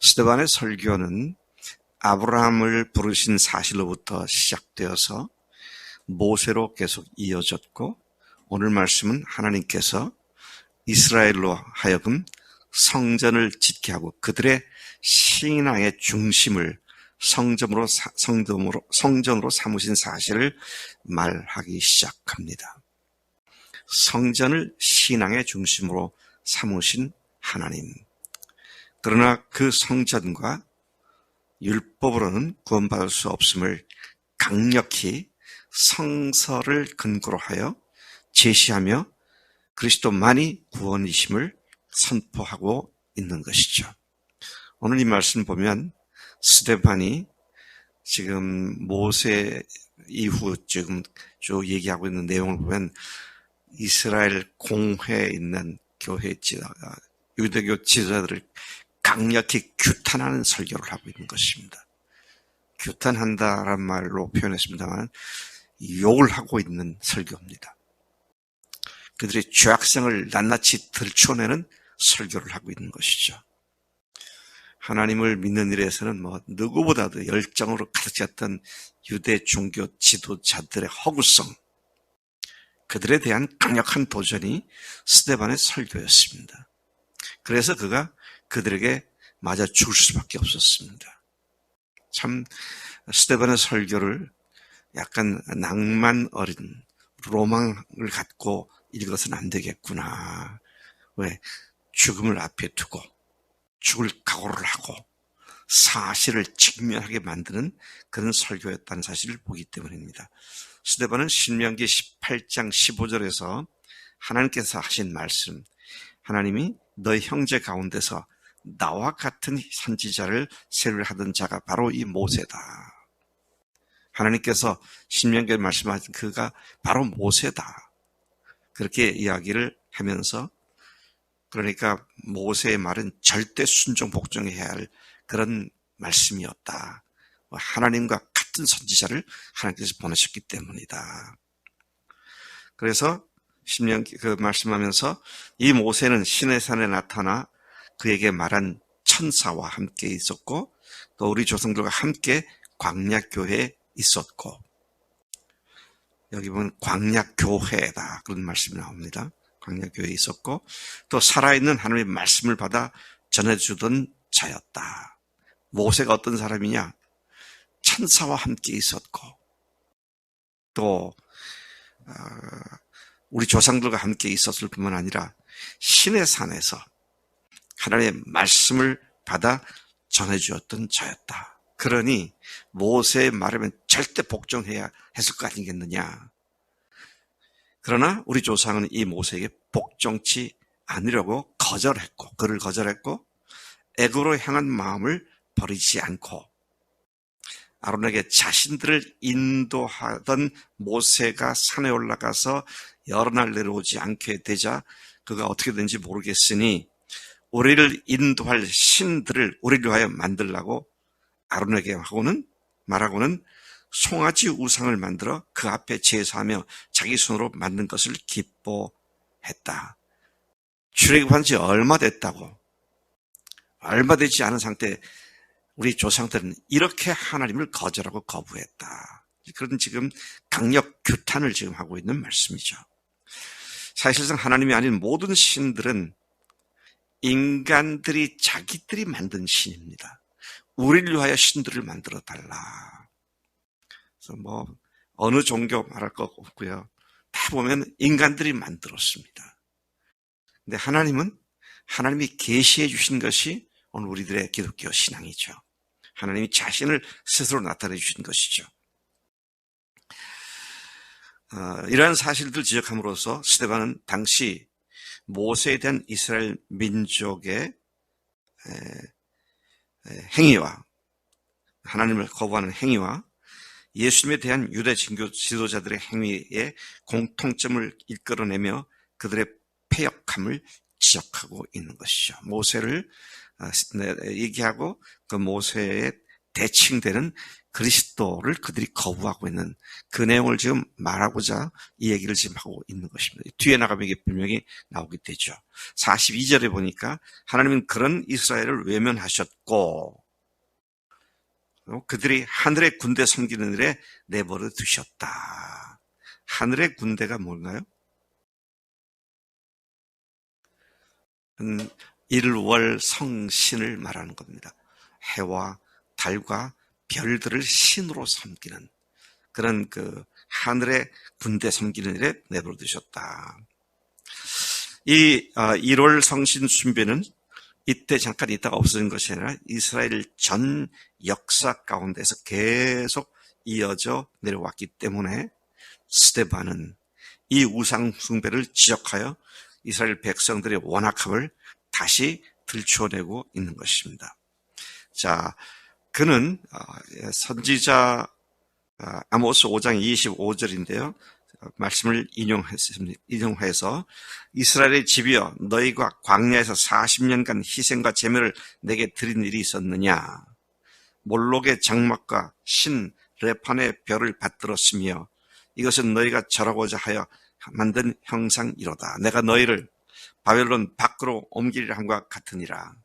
스데반의 설교는 아브라함을 부르신 사실로부터 시작되어서 모세로 계속 이어졌고, 오늘 말씀은 하나님께서 이스라엘로 하여금 성전을 짓게 하고 그들의 신앙의 중심을 성전으로 삼으신 사실을 말하기 시작합니다. 성전을 신앙의 중심으로 삼으신 하나님. 그러나 그 성전과 율법으로는 구원받을 수 없음을 강력히 성서를 근거로 하여 제시하며 그리스도만이 구원이심을 선포하고 있는 것이죠. 오늘 이 말씀 보면 스데반이 지금 모세 이후 지금 쭉 얘기하고 있는 내용을 보면 이스라엘 공회에 있는 교회 유대교 지도자들을 강력히 규탄하는 설교를 하고 있는 것입니다. 규탄한다란 말로 표현했습니다만 욕을 하고 있는 설교입니다. 그들의 죄악성을 낱낱이 들춰내는 설교를 하고 있는 것이죠. 하나님을 믿는 일에서는 누구보다도 열정으로 가득 찼던 유대 종교 지도자들의 허구성, 그들에 대한 강력한 도전이 스데반의 설교였습니다. 그래서 그가 그들에게 맞아 죽을 수밖에 없었습니다. 참 스데반의 설교를 약간 낭만 어린 로망을 갖고 읽어서는 안 되겠구나. 왜? 죽음을 앞에 두고 죽을 각오를 하고 사실을 직면하게 만드는 그런 설교였다는 사실을 보기 때문입니다. 스데반은 신명기 18장 15절에서 하나님께서 하신 말씀, 하나님이 너희 형제 가운데서 나와 같은 선지자를 세를 하던 자가 바로 이 모세다. 하나님께서 신명기에 말씀하신 그가 바로 모세다. 그렇게 이야기를 하면서, 그러니까 모세의 말은 절대 순종 복종해야 할 그런 말씀이었다. 하나님과 같은 선지자를 하나님께서 보내셨기 때문이다. 그래서 신명기 그 말씀하면서 이 모세는 시내산에 나타나 그에게 말한 천사와 함께 있었고 또 우리 조상들과 함께 광야교회에 있었고, 여기 보면 광야교회다 그런 말씀이 나옵니다. 광야교회에 있었고 또 살아있는 하나님의 말씀을 받아 전해주던 자였다. 모세가 어떤 사람이냐? 천사와 함께 있었고 또 우리 조상들과 함께 있었을 뿐만 아니라 신의 산에서 하나님의 말씀을 받아 전해주었던 자였다. 그러니 모세의 말하면 절대 복종해야 했을 거 아니겠느냐. 그러나 우리 조상은 이 모세에게 복종치 않으려고 거절했고, 그를 거절했고 애굽으로 향한 마음을 버리지 않고 아론에게 자신들을 인도하던 모세가 산에 올라가서 여러 날 내려오지 않게 되자 그가 어떻게 된지 모르겠으니 우리를 인도할 신들을 우리를 위하여 만들라고 아론에게 말하고는 송아지 우상을 만들어 그 앞에 제사하며 자기 손으로 만든 것을 기뻐했다. 출애굽한 지 얼마 됐다고, 얼마 되지 않은 상태에 우리 조상들은 이렇게 하나님을 거절하고 거부했다. 그런 지금 강력 규탄을 지금 하고 있는 말씀이죠. 사실상 하나님이 아닌 모든 신들은 인간들이 자기들이 만든 신입니다. 우리를 위하여 신들을 만들어 달라. 그래서 어느 종교 말할 거 없고요. 다 보면 인간들이 만들었습니다. 근데 하나님이 계시해 주신 것이 오늘 우리들의 기독교 신앙이죠. 하나님이 자신을 스스로 나타내 주신 것이죠. 이러한 사실들 지적함으로써 스데반은 당시 모세에 대한 이스라엘 민족의 행위와 하나님을 거부하는 행위와 예수님에 대한 유대 진교 지도자들의 행위에 공통점을 이끌어내며 그들의 패역함을 지적하고 있는 것이죠. 모세를 얘기하고 그 모세에 대칭되는 그리스도를 그들이 거부하고 있는 그 내용을 지금 말하고자 이 얘기를 지금 하고 있는 것입니다. 뒤에 나가면 이게 분명히 나오게 되죠. 42절에 보니까 하나님은 그런 이스라엘을 외면하셨고 그들이 하늘의 군대 섬기는 일에 내버려 두셨다. 하늘의 군대가 뭔가요? 일월 성신을 말하는 겁니다. 해와 달과 별들을 신으로 섬기는 그런 그 하늘의 군대 섬기는 일에 내버려 두셨다. 이 1월 성신 숭배는 이때 잠깐 있다가 없어진 것이 아니라 이스라엘 전 역사 가운데서 계속 이어져 내려왔기 때문에 스데반은 이 우상 숭배를 지적하여 이스라엘 백성들의 완악함을 다시 들춰내고 있는 것입니다. 자, 그는 선지자 아모스 5장 25절인데요. 말씀을 인용해서 이스라엘의 집이여 너희가 광야에서 40년간 희생과 제물을 내게 드린 일이 있었느냐. 몰록의 장막과 신 레판의 별을 받들었으며 이것은 너희가 절하고자 하여 만든 형상이로다. 내가 너희를 바벨론 밖으로 옮기리라 함과 같으니라.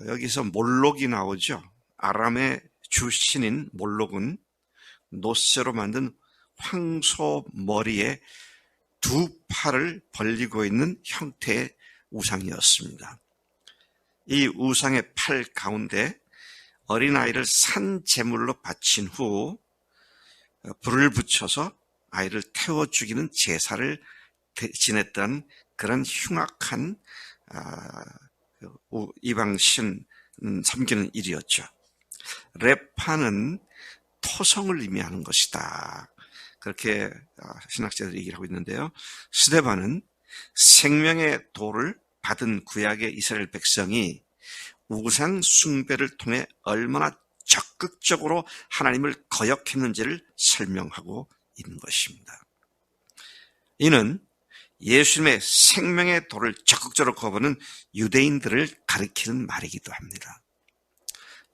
여기서 몰록이 나오죠. 아람의 주신인 몰록은 노쇠로 만든 황소 머리에 두 팔을 벌리고 있는 형태의 우상이었습니다. 이 우상의 팔 가운데 어린아이를 산 제물로 바친 후 불을 붙여서 아이를 태워 죽이는 제사를 지냈던 그런 흉악한 이방신 섬기는 일이었죠. 레파는 토성을 의미하는 것이다. 그렇게 신학자들이 얘기를 하고 있는데요. 스데반은 생명의 도를 받은 구약의 이스라엘 백성이 우상 숭배를 통해 얼마나 적극적으로 하나님을 거역했는지를 설명하고 있는 것입니다. 이는 예수님의 생명의 도를 적극적으로 거부하는 유대인들을 가리키는 말이기도 합니다.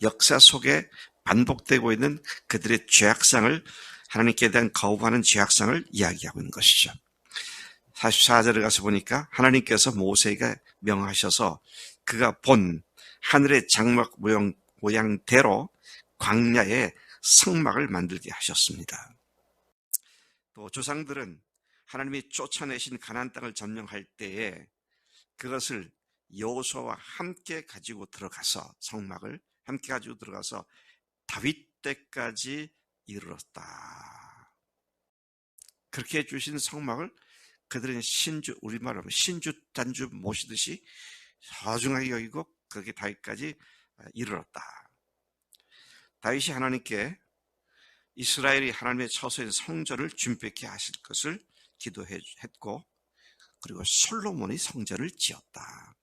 역사 속에 반복되고 있는 그들의 죄악상을 하나님께 대한 거부하는 죄악상을 이야기하고 있는 것이죠. 44절에 가서 보니까 하나님께서 모세에게 명하셔서 그가 본 하늘의 장막 모양대로 광야에 성막을 만들게 하셨습니다. 또 조상들은 하나님이 쫓아내신 가나안 땅을 점령할 때에 그것을 여호수아와 함께 가지고 들어가서 성막을 함께 가지고 들어가서 다윗 때까지 이르렀다. 그렇게 해주신 성막을 그들은 신주, 우리말로 하면 신주 단주 모시듯이 소중하게 여기고 그렇게 다윗까지 이르렀다. 다윗이 하나님께 이스라엘이 하나님의 처소인 성전을 준비케 하실 것을 기도했고 그리고 솔로몬이 성전을 지었다.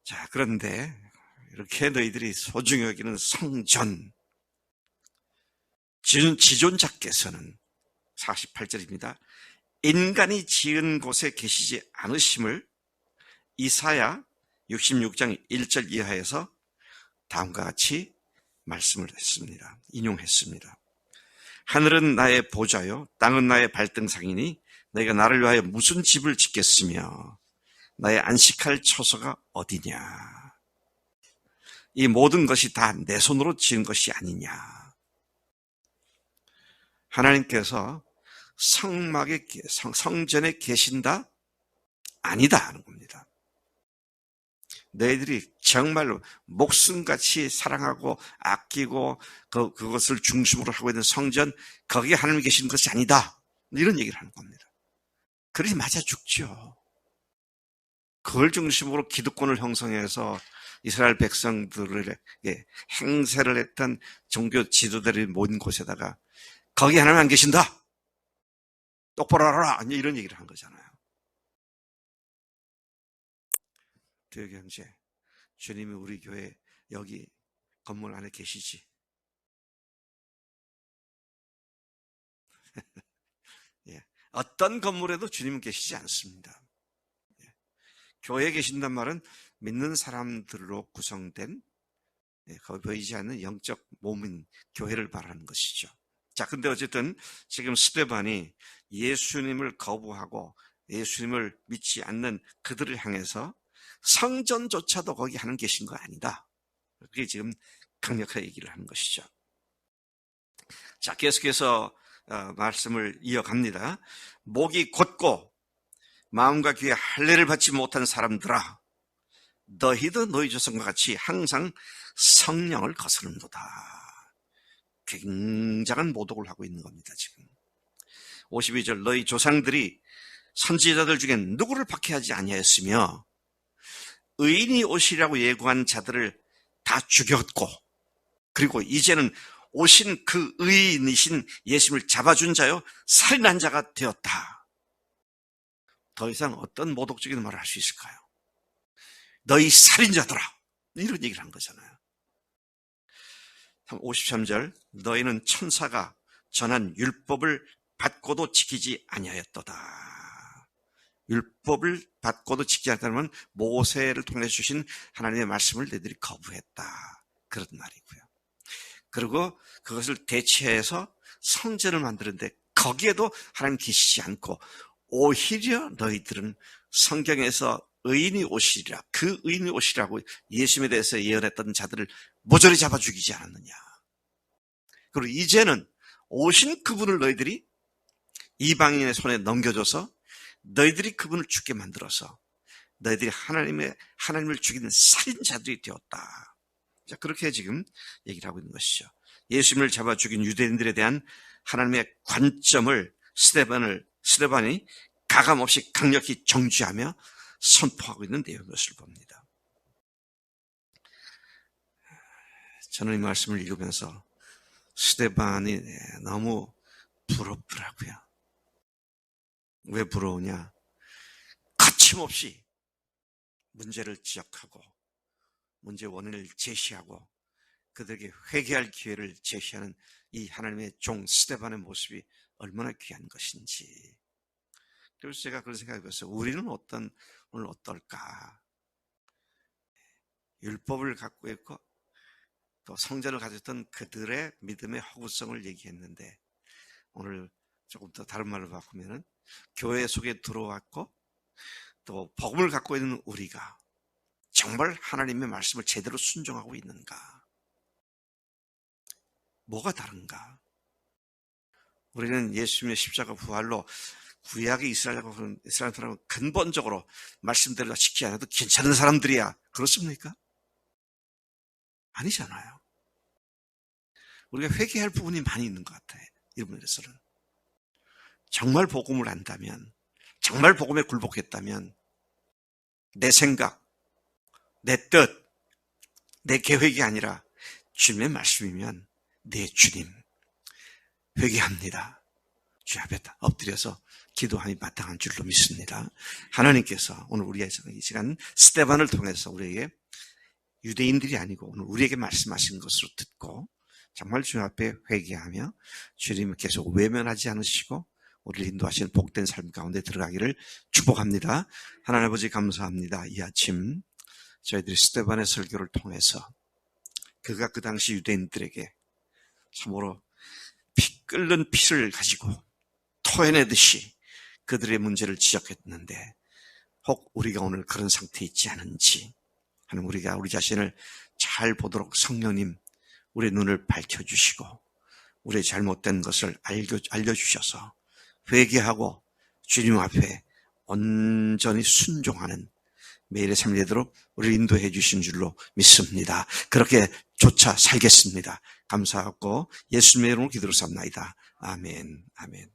자, 그런데 이렇게 너희들이 소중히 여기는 성전, 지존자께서는 48절입니다. 인간이 지은 곳에 계시지 않으심을 이사야 66장 1절 이하에서 다음과 같이 말씀을 했습니다. 인용했습니다. 하늘은 나의 보좌요 땅은 나의 발등상이니 너희가 나를 위하여 무슨 집을 짓겠으며 나의 안식할 처소가 어디냐. 이 모든 것이 다 내 손으로 지은 것이 아니냐. 하나님께서 성전에 계신다? 아니다 하는 겁니다. 너희들이 정말로 목숨같이 사랑하고 아끼고 그것을 중심으로 하고 있는 성전, 거기에 하나님이 계시는 것이 아니다. 이런 얘기를 하는 겁니다. 그러지 맞아 죽죠. 그걸 중심으로 기득권을 형성해서 이스라엘 백성들에게 행세를 했던 종교 지도자들이 모인 곳에다가 거기 하나님 안 계신다. 똑바로 알아라. 이런 얘기를 한 거잖아요. 교회 형제, 주님이 우리 교회 여기 건물 안에 계시지? 예. 어떤 건물에도 주님은 계시지 않습니다. 예. 교회에 계신단 말은 믿는 사람들로 구성된 거기 보이지 않는 영적 몸인 교회를 말하는 것이죠. 자, 근데 어쨌든 지금 스데반이 예수님을 거부하고 예수님을 믿지 않는 그들을 향해서 성전조차도 거기 하는 계신 거 아니다. 그게 지금 강력하게 얘기를 하는 것이죠. 자, 계속해서 말씀을 이어갑니다. 목이 곧고 마음과 귀에 할례를 받지 못한 사람들아, 너희도 너희 조상과 같이 항상 성령을 거스르는도다. 굉장한 모독을 하고 있는 겁니다, 지금. 52절, 너희 조상들이 선지자들 중에 누구를 박해하지 아니하였으며 의인이 오시라고 예고한 자들을 다 죽였고, 그리고 이제는 오신 그 의인이신 예수님을 잡아준 자요 살인한 자가 되었다. 더 이상 어떤 모독적인 말을 할 수 있을까요? 너희 살인자들아, 이런 얘기를 한 거잖아요. 53절, 너희는 천사가 전한 율법을 받고도 지키지 아니하였도다. 율법을 받고도 지키지 않았다면 모세를 통해 주신 하나님의 말씀을 너희들이 거부했다, 그런 말이고요. 그리고 그것을 대체해서 성전을 만드는데 거기에도 하나님 계시지 않고 오히려 너희들은 성경에서 의인이 오시리라, 그 의인이 오시라고 예수님에 대해서 예언했던 자들을 모조리 잡아 죽이지 않았느냐. 그리고 이제는 오신 그분을 너희들이 이방인의 손에 넘겨줘서 너희들이 그분을 죽게 만들어서 너희들이 하나님을 죽이는 살인자들이 되었다. 자, 그렇게 지금 얘기를 하고 있는 것이죠. 예수님을 잡아 죽인 유대인들에 대한 하나님의 관점을 스데반이 가감없이 강력히 정죄하며 선포하고 있는 내용인 것을 봅니다. 저는 이 말씀을 읽으면서 스데반이 너무 부럽더라고요. 왜 부러우냐? 거침없이 문제를 지적하고 문제 원인을 제시하고 그들에게 회개할 기회를 제시하는 이 하나님의 종 스데반의 모습이 얼마나 귀한 것인지. 그래서 제가 그런 생각이 들었어요. 우리는 오늘 어떨까? 율법을 갖고 있고 또 성전을 가졌던 그들의 믿음의 허구성을 얘기했는데, 오늘 조금 더 다른 말로 바꾸면은 교회 속에 들어왔고 또 복음을 갖고 있는 우리가 정말 하나님의 말씀을 제대로 순종하고 있는가? 뭐가 다른가? 우리는 예수님의 십자가 부활로 구약의 이스라엘 사람은 근본적으로 말씀대로 지키지 않아도 괜찮은 사람들이야. 그렇습니까? 아니잖아요. 우리가 회개할 부분이 많이 있는 것 같아요. 이 부분에서는. 정말 복음을 안다면, 정말 복음에 굴복했다면 내 생각, 내 뜻, 내 계획이 아니라 주님의 말씀이면 내 주님, 회개합니다. 주 앞에 엎드려서 기도함이 마땅한 줄로 믿습니다. 하나님께서 오늘 우리의 이 시간 스데반을 통해서 우리에게 유대인들이 아니고 오늘 우리에게 말씀하신 것으로 듣고 정말 주 앞에 회개하며 주님을 계속 외면하지 않으시고 우리를 인도하시는 복된 삶 가운데 들어가기를 축복합니다. 하나님 아버지 감사합니다. 이 아침 저희들이 스데반의 설교를 통해서 그가 그 당시 유대인들에게 참으로 피 끓는 피를 가지고 토해내듯이 그들의 문제를 지적했는데, 혹 우리가 오늘 그런 상태에 있지 않은지 하는 우리가 우리 자신을 잘 보도록 성령님 우리의 눈을 밝혀주시고 우리의 잘못된 것을 알려주셔서 회개하고 주님 앞에 온전히 순종하는 매일의 삶이 되도록 우리를 인도해 주신 줄로 믿습니다. 그렇게 조차 살겠습니다. 감사하고 예수님의 이름으로 기도로 삼나이다. 아멘. 아멘.